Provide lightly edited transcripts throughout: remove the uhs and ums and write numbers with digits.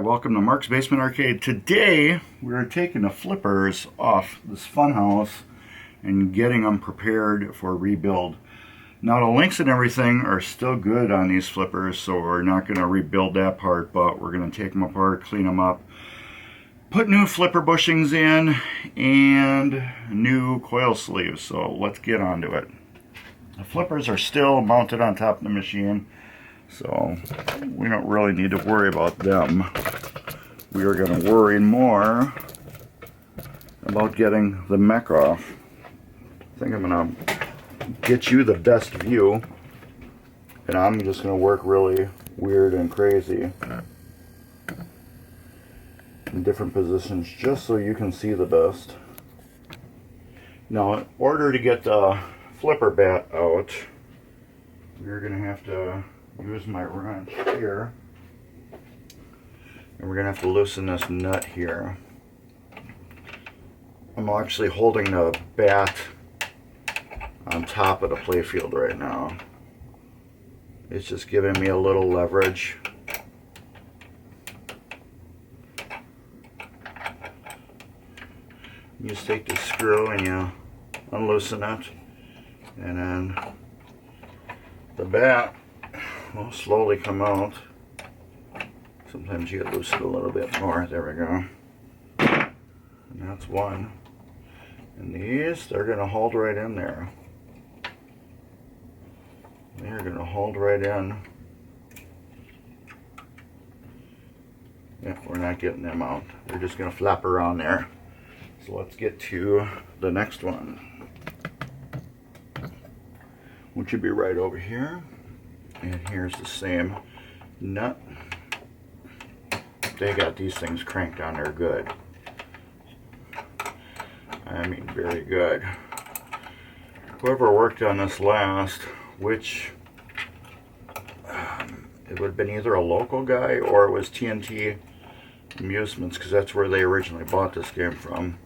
welcome to Mark's Basement Arcade. Today we're taking the flippers off this funhouse and getting them prepared for rebuild. Now the links and everything are still good on these flippers, so we're not going to rebuild that part, but we're going to take them apart, clean them up, put new flipper bushings in, and new coil sleeves. So let's get onto it. The flippers are still mounted on top of the machine, so we don't really need to worry about them. We are going to worry more about getting the mech off. I think I'm going to get you the best view, and I'm just going to work really weird and crazy in different positions just so you can see the best. Now, in order to get the flipper bat out, we're going to have to use my wrench here, and we're going to have to loosen this nut here. I'm actually holding the bat on top of the playfield right now. It's just giving me a little leverage. You just take the screw and you unloosen it, and then the bat will slowly come out. Sometimes you loosen it a little bit more. There we go. And that's one. And these, they're going to hold right in there. They're going to hold right in. Yeah, we're not getting them out. They're just going to flap around there. So let's get to the next one, which would be right over here. And here's the same nut. They got these things cranked on there good. I mean, very good. Whoever worked on this last, which it would have been either a local guy or it was TNT Amusements, because that's where they originally bought this game from,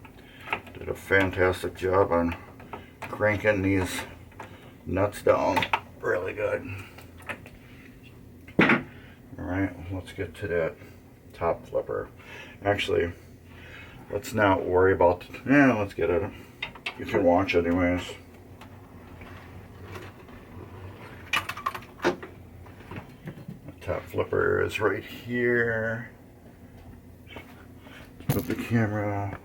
did a fantastic job on cranking these nuts down really good. Alright, let's get to that top flipper. Actually, let's not worry about, let's get it. You can watch anyways. The top flipper is right here. Put the camera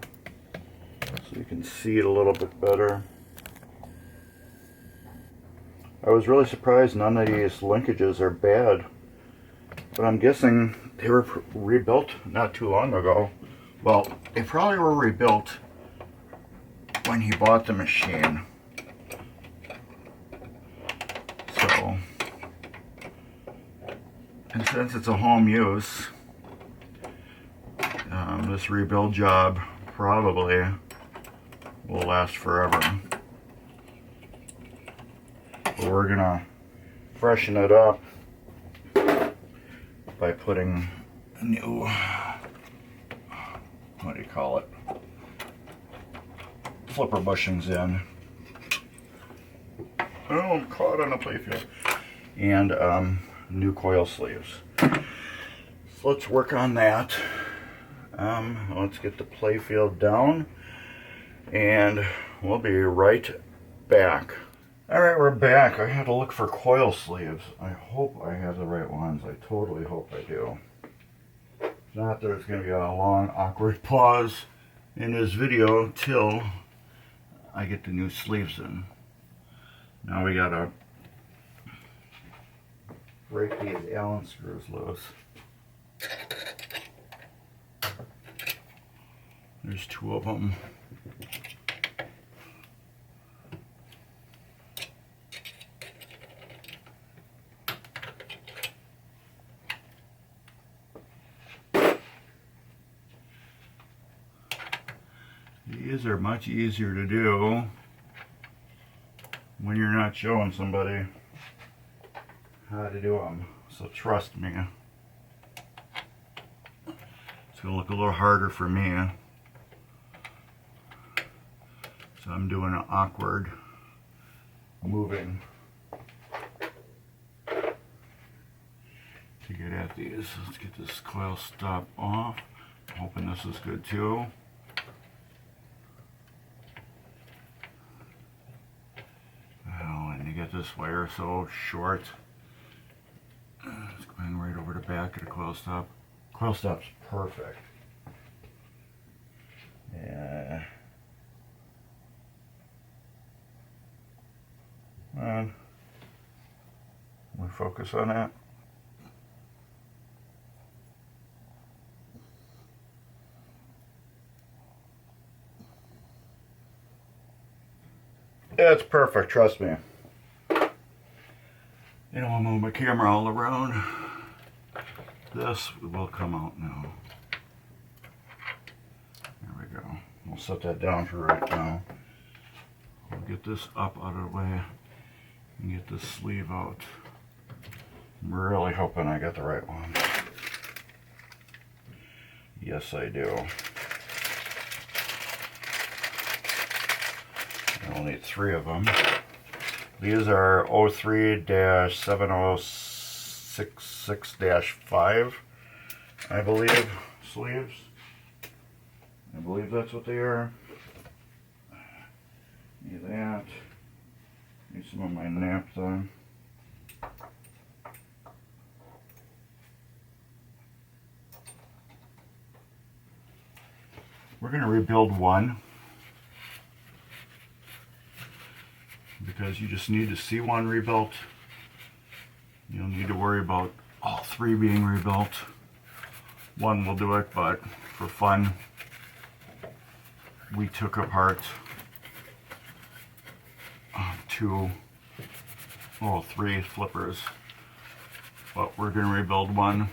so you can see it a little bit better. I was really surprised none of these linkages are bad, but I'm guessing they were rebuilt not too long ago. Well, they probably were rebuilt when he bought the machine. So, and since it's a home use, this rebuild job probably will last forever. But we're gonna freshen it up by putting a new, what do you call it, flipper bushings in. Oh, I'm caught on a playfield. And new coil sleeves. So let's work on that. Let's get the playfield down, and we'll be right back. Alright, we're back. I had to look for coil sleeves. I hope I have the right ones. I totally hope I do. If not, there's going to be a long, awkward pause in this video till I get the new sleeves in. Now we gotta break these Allen screws loose. There's two of them. These are much easier to do when you're not showing somebody how to do them. So trust me. It's going to look a little harder for me. So I'm doing an awkward moving. to get at these. Let's get this coil stop off. I'm hoping this is good too. Oh, and you get this wire so short. It's going right over the back of the coil stop. Coil stop's perfect. Yeah. And we focus on that. It's perfect, trust me. You don't want to move my camera all around. This will come out now. There we go. We'll set that down for right now. We'll get this up out of the way and get this sleeve out. I'm really hoping I got the right one. Yes, I do. I'll need 3 of them. These are 03-7066-5, I believe, sleeves. I believe that's what they are. Need that. Need some of my naphtha. We're going to rebuild one, because you just need to see one rebuilt. You don't need to worry about all 3 being rebuilt. One will do it, but for fun, we took apart 3 flippers, but we're going to rebuild one.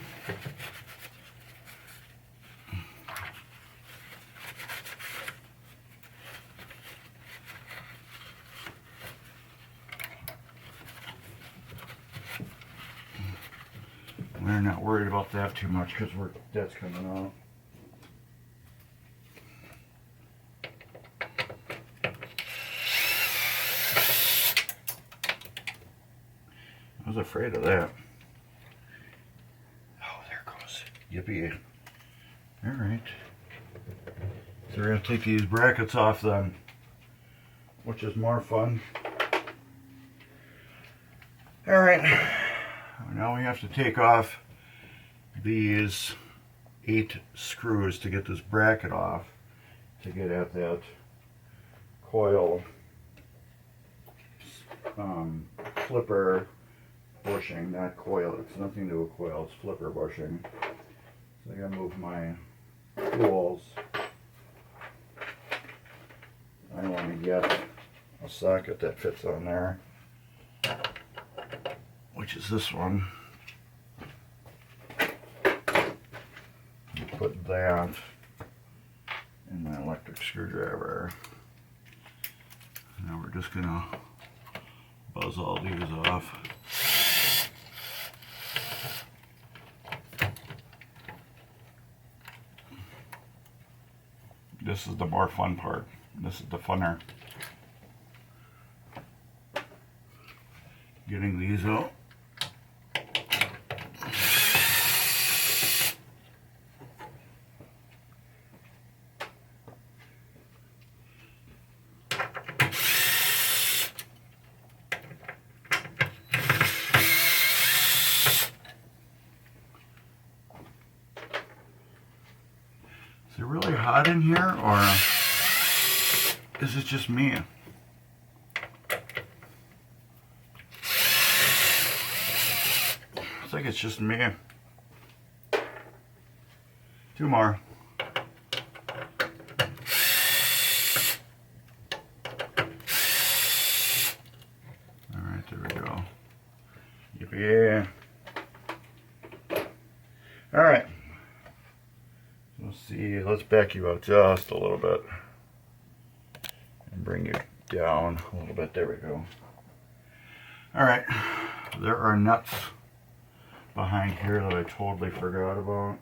We're not worried about that too much because that's coming out. I was afraid of that. Oh, there it goes. Yippee. Alright. So we're going to take these brackets off then, which is more fun. Alright. Now we have to take off these 8 screws to get this bracket off, to get at that coil flipper bushing, not coil. It's nothing to do with coil, it's flipper bushing. So I gotta move my tools. I want to get a socket that fits on there, which is this one. Put that in my electric screwdriver. Now we're just gonna buzz all these off. This is the more fun part. This is the funner. Getting these out. Is it really hot in here, or is it just me? It's like it's just me. 2 more. Alright, there we go. Yeah. Alright. Let's see, let's back you up just a little bit and bring you down a little bit. There we go. Alright, there are nuts behind here that I totally forgot about.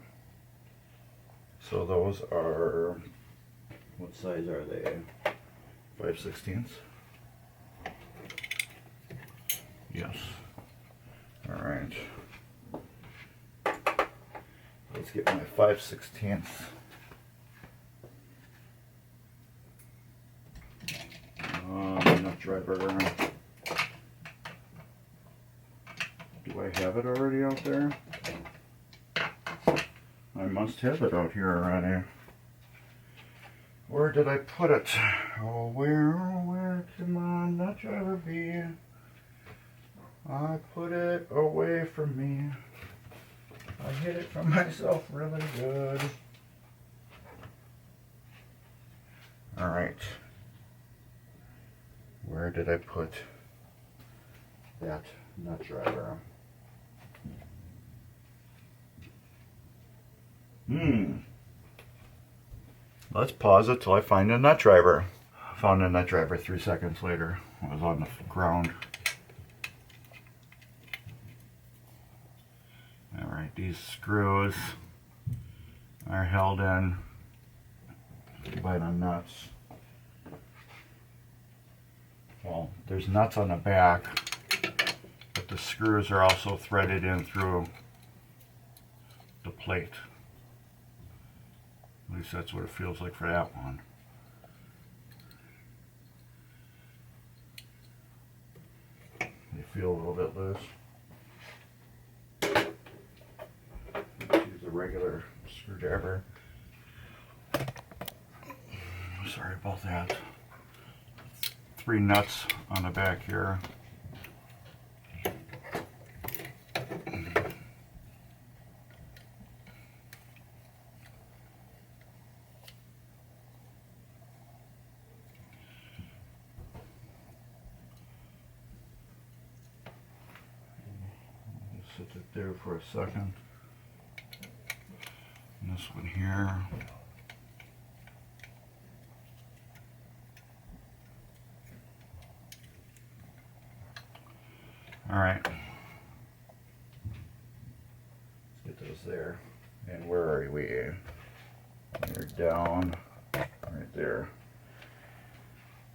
So those are, what size are they? 5/16? Yes. Alright. let's get my 5/16. Nut driver. Do I have it already out there? I must have it out here already. Where did I put it? Oh, where can my nut driver be? I put it away from me. I hid it from myself really good. Alright. Where did I put that nut driver? Let's pause it till I find a nut driver. I found a nut driver 3 seconds later. It was on the ground. Alright, these screws are held in by the nuts. Well, there's nuts on the back, but the screws are also threaded in through the plate. At least that's what it feels like for that one. They feel a little bit loose. Let's use a regular screwdriver. Sorry about that. 3 nuts on the back here. Sit it there for a second. And this one here. Alright. Let's get those there. And where are we? They're down right there.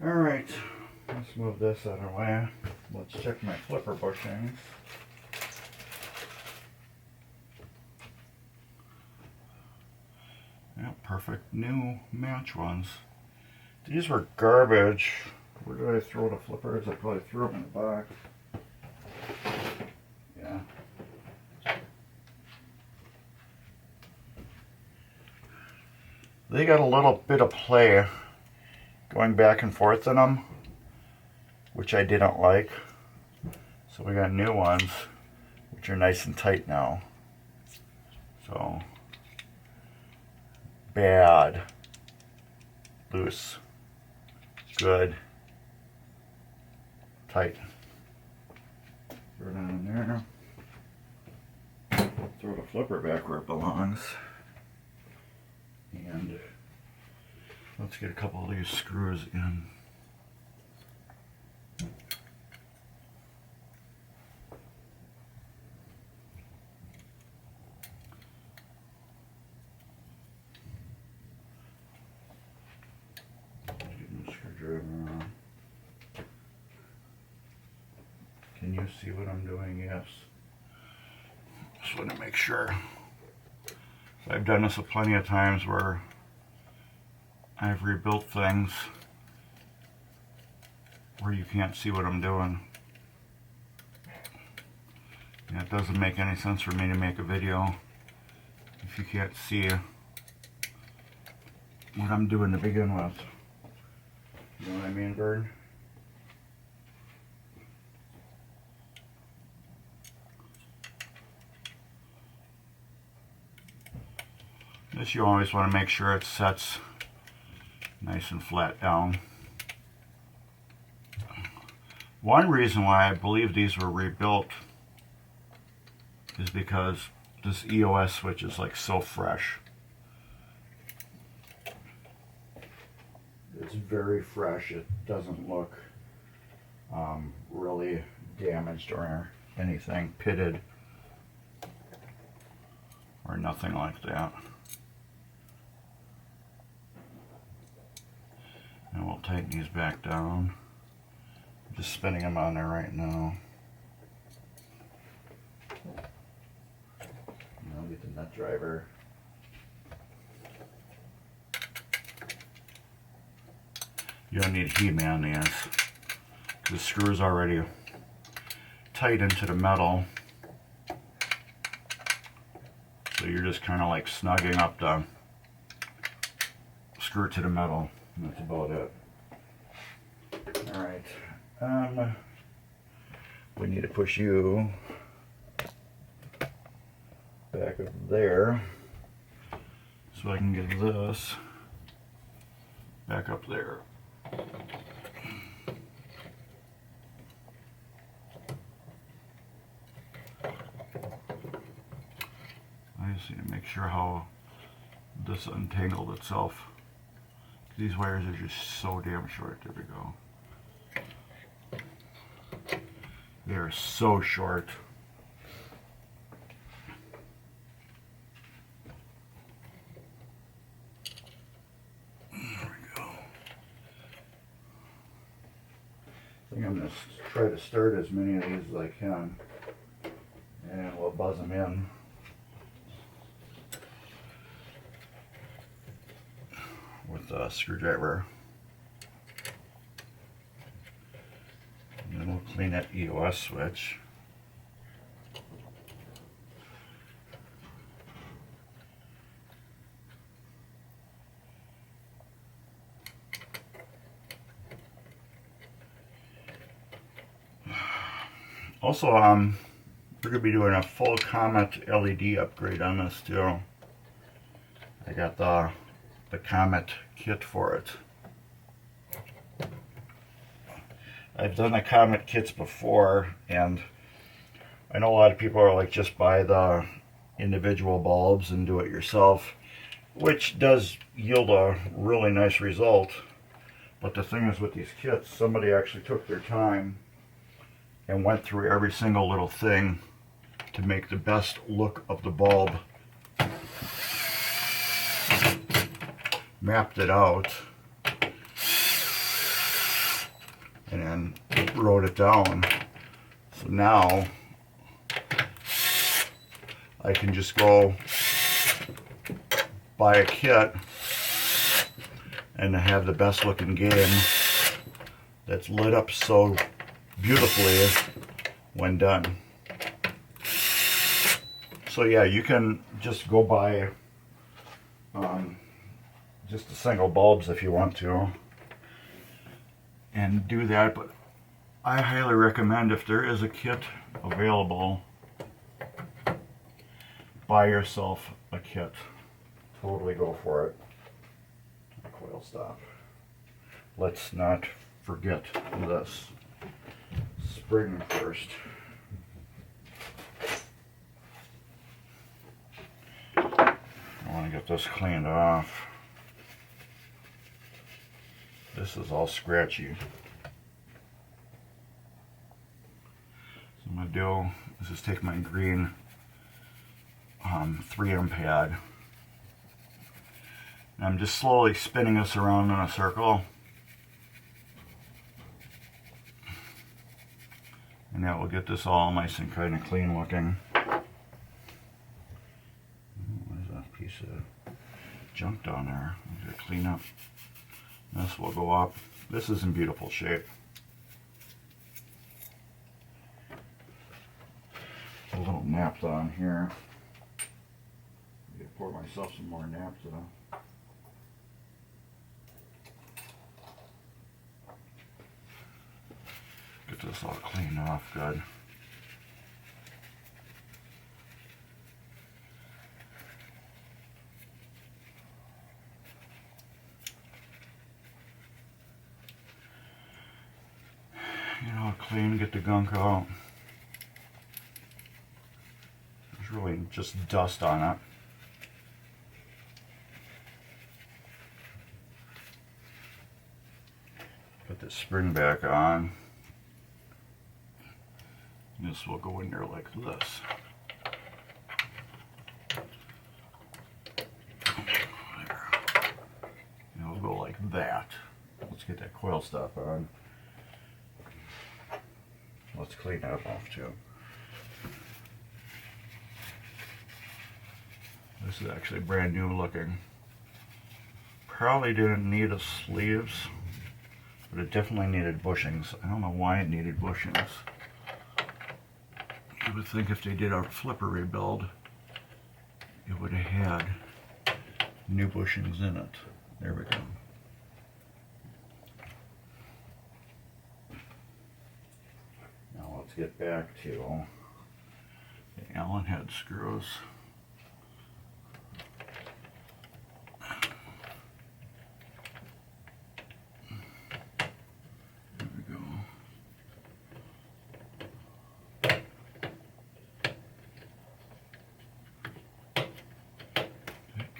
Alright. Let's move this out of the way. Let's check my flipper bushings. Yeah, perfect new match ones. These were garbage. Where did I throw the flippers? I probably threw them in the box. Yeah. They got a little bit of play going back and forth in them, which I didn't like. So we got new ones, which are nice and tight now. So, bad, loose, good, tight. Throw it on in there. Throw the flipper back where it belongs. And let's get a couple of these screws in. Getting the screwdriver on. Can you see what I'm doing? Yes. Just want to make sure. I've done this plenty of times where I've rebuilt things where you can't see what I'm doing. And it doesn't make any sense for me to make a video if you can't see what I'm doing to begin with. You know what I mean, Bird? This you always want to make sure it sets nice and flat down. One reason why I believe these were rebuilt is because this EOS switch is like so fresh. It's very fresh. It doesn't look really damaged or anything, pitted or nothing like that. And we'll tighten these back down. I'm just spinning them on there right now. And I'll get the nut driver. You don't need He-Man on these. The screw is already tight into the metal. So you're just kind of like snugging up the screw to the metal. And that's about it. Alright. We need to push you back up there so I can get this back up there. I just need to make sure how this untangled itself. These wires are just so damn short. There we go. They are so short. There we go. I think I'm going to try to start as many of these as I can. And we'll buzz them in. With a screwdriver. And then we'll clean that EOS switch. Also, we're going to be doing a full Comet LED upgrade on this too. I got the Comet kit for it. I've done the Comet kits before, and I know a lot of people are like, just buy the individual bulbs and do it yourself, which does yield a really nice result. But the thing is, with these kits, somebody actually took their time and went through every single little thing to make the best look of the bulb. Mapped it out and then wrote it down. So now I can just go buy a kit and have the best looking game that's lit up so beautifully when done. So yeah, you can just go buy just the single bulbs if you want to and do that, but I highly recommend, if there is a kit available, buy yourself a kit. Totally go for it. Coil stop. Let's not forget this spring first. I want to get this cleaned off. This is all scratchy. So I'm going to do is just take my green 3M pad. And I'm just slowly spinning this around in a circle. And that will get this all nice and kind of clean looking. There's a piece of junk down there. I'm going to clean up. This will go up. This is in beautiful shape. A little naphtha on here. I'm going to pour myself some more naphtha. Get this all cleaned off good. Clean, get the gunk out. There's really just dust on it. Put the spring back on. This will go in there like this. There. It'll go like that. Let's get that coil stop on. Let's clean that off too. This is actually brand new looking. Probably didn't need a sleeves, but it definitely needed bushings. I don't know why it needed bushings. You would think if they did a flipper rebuild, it would have had new bushings in it. There we go. Now let's get back to the Allen head screws. There we go.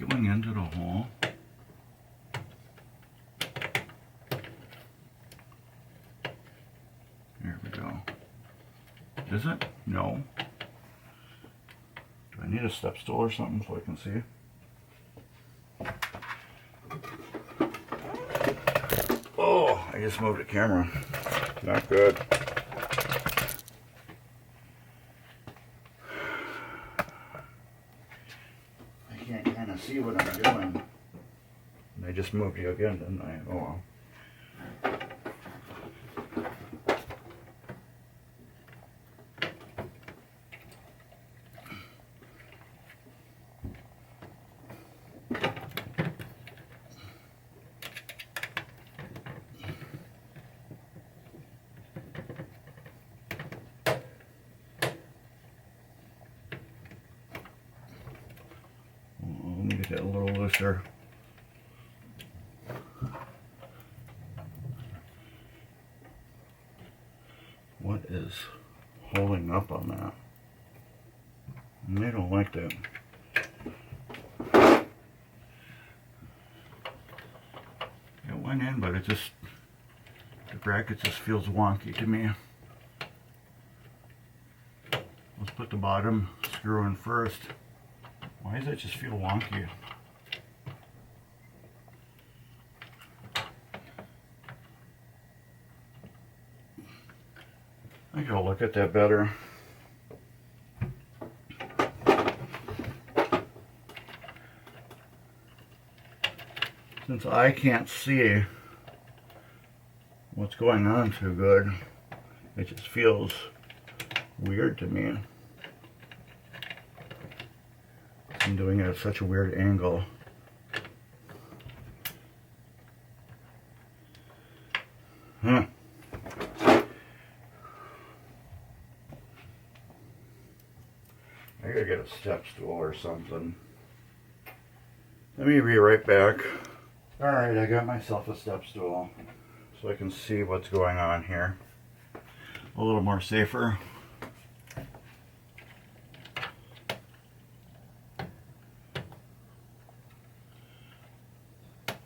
Going into the hole. There we go. Is it? No. Do I need a step stool or something so I can see? Oh, I just moved the camera. Not good. I can't kind of see what I'm doing. And I just moved you again, didn't I? Oh well. Let me get it a little looser. What is holding up on that? And I don't like that. It went in, but it just, the bracket just feels wonky to me. Let's put the bottom screw in first. Why does that just feel wonky? I gotta look at that better. Since I can't see what's going on too good, it just feels weird to me. I'm doing it at such a weird angle. Huh. I gotta get a step stool or something. Let me be right back. Alright, I got myself a step stool so I can see what's going on here. A little more safer.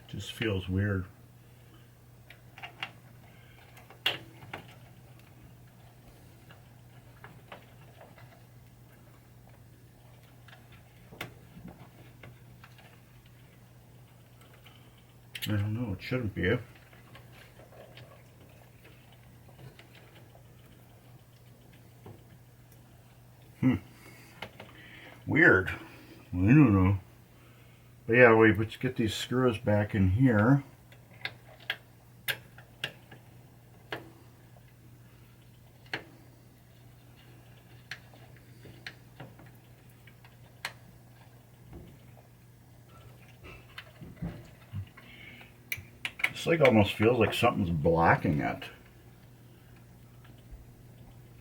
Just feels weird. I don't know, it shouldn't be. Weird. I don't know. But yeah, let's get these screws back in here. This like almost feels like something's blocking it.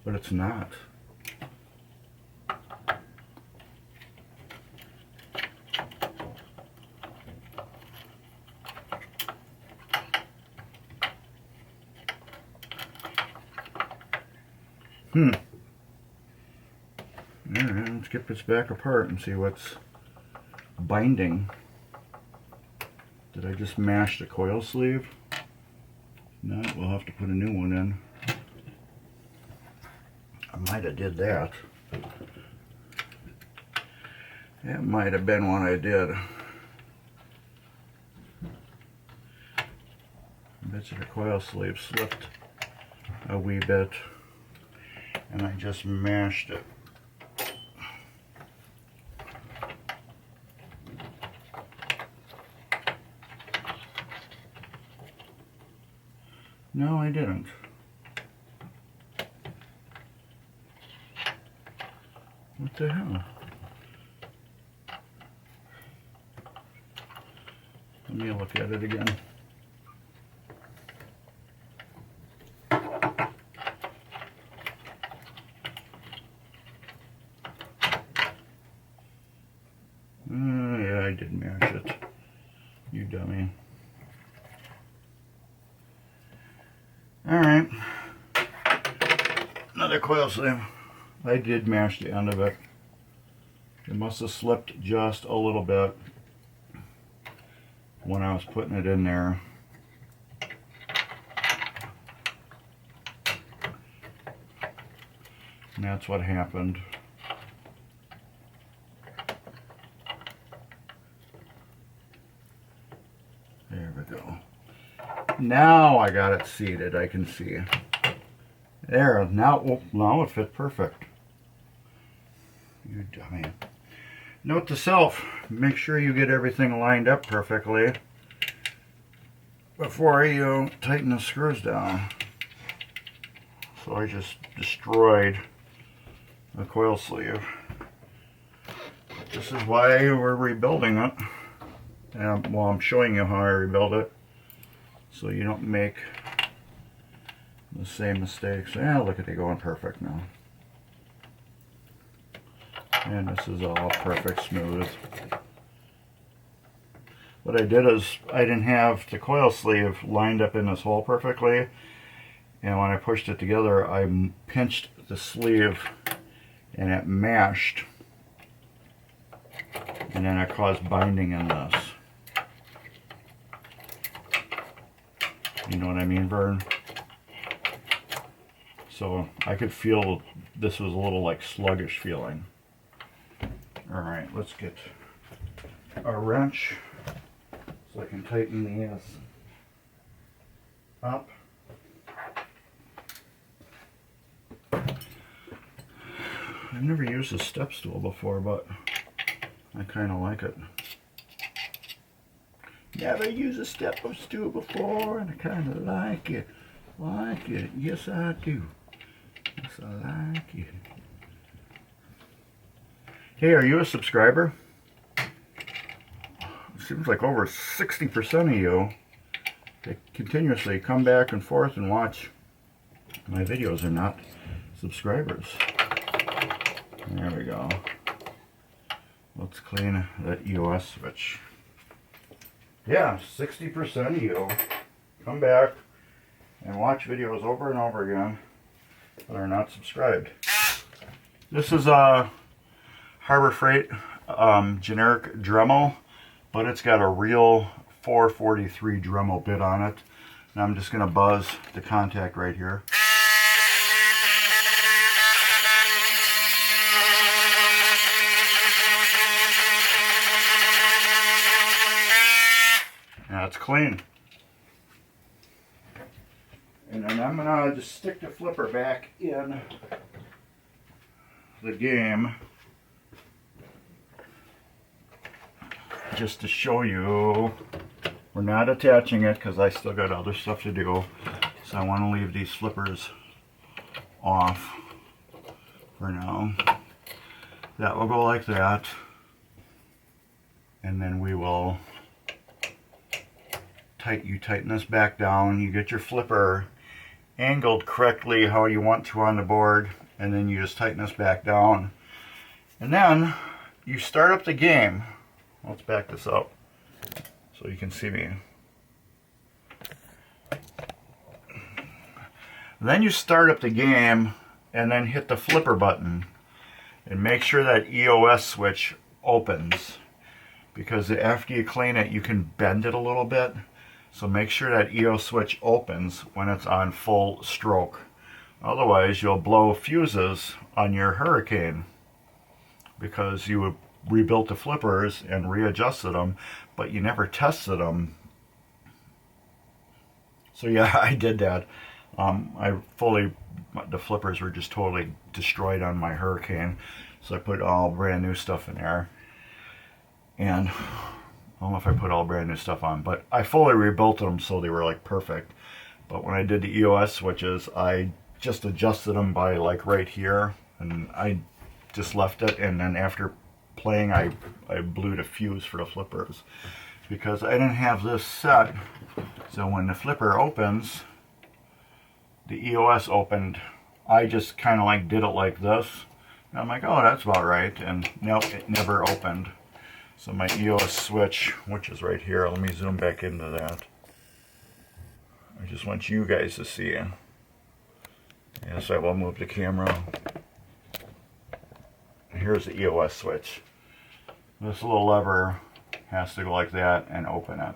But it's not. Alright, let's get this back apart and see what's binding. Did I just mash the coil sleeve? No, we'll have to put a new one in. I might have did that. That might have been what I did. I bet you the coil sleeve slipped a wee bit and I just mashed it. No, I didn't. What the hell? Let me look at it again. Yeah, I did mash it. You dummy. Alright. Another coil sleeve. I did mash the end of it. It must have slipped just a little bit when I was putting it in there. And that's what happened. There we go. Now I got it seated, I can see. There, now it fit perfect. You dummy. Note to self, make sure you get everything lined up perfectly before you tighten the screws down. So I just destroyed the coil sleeve. This is why we're rebuilding it. Well, I'm showing you how I rebuild it so you don't make the same mistakes. Yeah, look at it going perfect now. And this is all perfect smooth. What I did is I didn't have the coil sleeve lined up in this hole perfectly, and when I pushed it together I pinched the sleeve and it mashed, and then it caused binding in this. You know what I mean, Vern? So I could feel this was a little like sluggish feeling. Alright, let's get a wrench so I can tighten these up. I've never used a step stool before, but I kind of like it. Never used a step stool before, and I kind of like it. Like it. Yes, I do. Yes, I like it. Hey, are you a subscriber? Seems like over 60% of you that continuously come back and forth and watch my videos are not subscribers. There we go. Let's clean that EOS switch. Yeah, 60% of you come back and watch videos over and over again that are not subscribed. This is a Harbor Freight generic Dremel, but it's got a real 443 Dremel bit on it. And I'm just going to buzz the contact right here. That's clean. And then I'm going to just stick the flipper back in the game just to show you. We're not attaching it because I still got other stuff to do, so I want to leave these flippers off for now. That will go like that, and then we will tighten this back down. You get your flipper angled correctly how you want to on the board, and then you just tighten this back down, and then you start up the game. Let's back this up so you can see me. Then you start up the game and then hit the flipper button and make sure that EOS switch opens, because after you clean it you can bend it a little bit. So make sure that EOS switch opens when it's on full stroke. Otherwise you'll blow fuses on your Hurricane because you rebuilt the flippers and readjusted them, but you never tested them. So yeah, I did that. The flippers were just totally destroyed on my Hurricane, so I put all brand new stuff in there. And I don't know if I put all brand new stuff on, but I fully rebuilt them so they were like perfect. But when I did the EOS switches, I just adjusted them by like right here, and I just left it, and then after playing I blew the fuse for the flippers because I didn't have this set. So when the flipper opens, the EOS opened, I just kind of like did it like this, and I'm like, oh, that's about right, and nope, it never opened. So my EOS switch, which is right here, let me zoom back into that. I just want you guys to see it. Yes, I will move the camera. Here's the EOS switch. This little lever has to go like that and open it.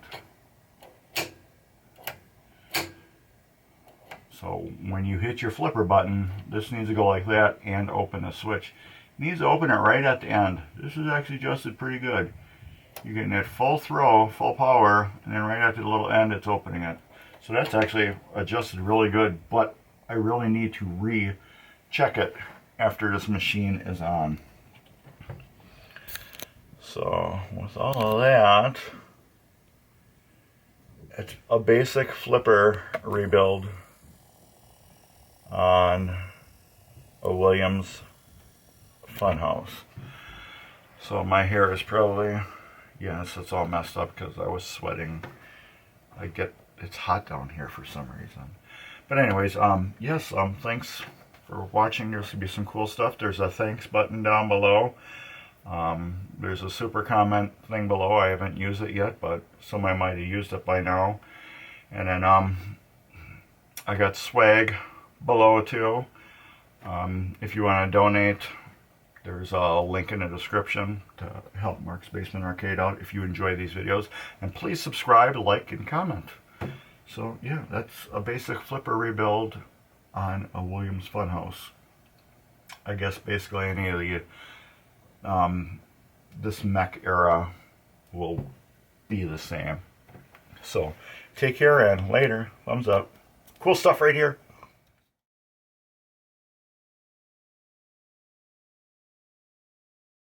So when you hit your flipper button, this needs to go like that and open the switch. It needs to open it right at the end. This is actually adjusted pretty good. You're getting that full throw, full power, and then right at the little end it's opening it. So that's actually adjusted really good, but I really need to recheck it after this machine is on. So with all of that, it's a basic flipper rebuild on a Williams Funhouse. So my hair is probably, yes, it's all messed up because I was sweating. It's hot down here for some reason. But anyways, yes, thanks for watching. There's gonna be some cool stuff. There's a thanks button down below. There's a super comment thing below. I haven't used it yet, but somebody might have used it by now. And then I got swag below too. If you want to donate, there's a link in the description to help Mark's Basement Arcade out if you enjoy these videos. And please subscribe, like, and comment. So yeah, that's a basic flipper rebuild on a Williams Funhouse. I guess basically any of the this mech era will be the same. So take care and later. Thumbs up. Cool stuff right here.